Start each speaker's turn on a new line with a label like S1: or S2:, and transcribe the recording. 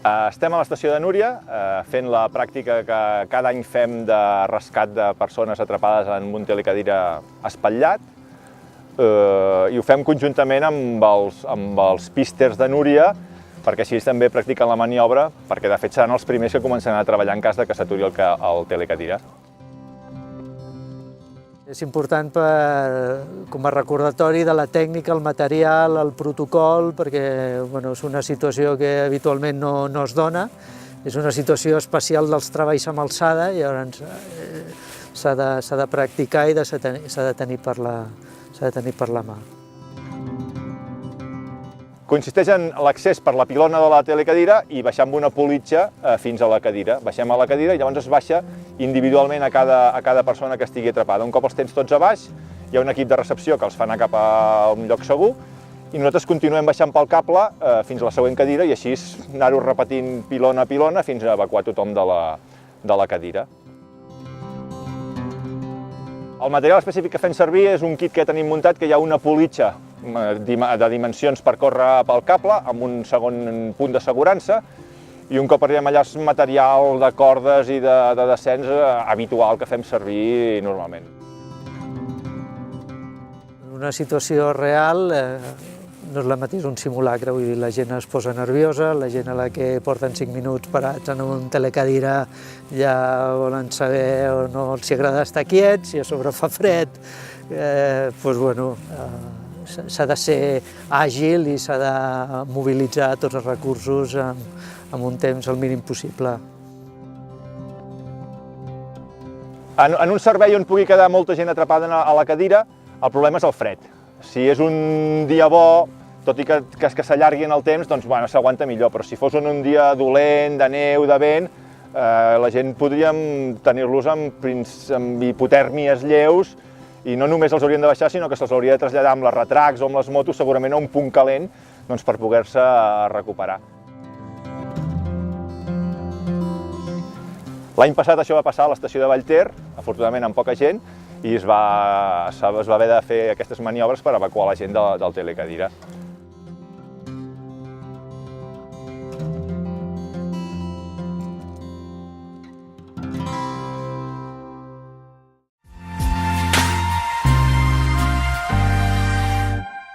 S1: Estem a l'estació de Núria fent la pràctica que cada any fem de rescat de persones atrapades en un telecadira espatllat i ho fem conjuntament amb els písters de Núria perquè així també practiquen la maniobra, perquè de fet seran els primers que començaran a treballar en cas que s'aturi el telecadira.
S2: És important com a recordatori de la tècnica, el material, el protocol, perquè és una situació que habitualment no es dona. És una situació especial dels treballs amb alçada i llavors s'ha de practicar i s'ha de tenir per la mà.
S1: Consisteix en l'accés per la pilona de la telecadira i baixar amb una politja fins a la cadira. Baixem a la cadira i llavors es baixa individualment a cada persona que estigui atrapada. Un cop els tens tots a baix, hi ha un equip de recepció que els fa anar cap a un lloc segur i nosaltres continuem baixant pel cable fins a la següent cadira i així anar-ho repetint pilona a pilona fins a evacuar tothom de la cadira. El material específic que fem servir és un kit que tenim muntat, que hi ha una politja de dimensions per córrer pel cable, amb un segon punt d'assegurança, i un cop arribem allà és material de cordes i de descens habitual que fem servir normalment.
S2: En una situació real no és la mateix un simulacre, vull dir, la gent es posa nerviosa, la gent a la que porten 5 minuts parats en un telecadira ja volen saber o no els agrada estar quiets i a sobre fa fred, s'ha de ser àgil i s'ha de mobilitzar tots els recursos en un temps el mínim possible.
S1: En un servei on pugui quedar molta gent atrapada a la cadira, el problema és el fred. Si és un dia bo, tot i que s'allargui en el temps, doncs s'aguanta millor, però si fos un dia dolent, de neu, de vent, la gent podríem tenir-los amb hipotèrmies lleus i no només els haurien de baixar, sinó que se'ls hauria de traslladar amb les retracs o amb les motos segurament a un punt calent per poder-se recuperar. L'any passat això va passar a l'estació de Vallter, afortunadament amb poca gent, i es va haver de fer aquestes maniobres per evacuar la gent del telecadira.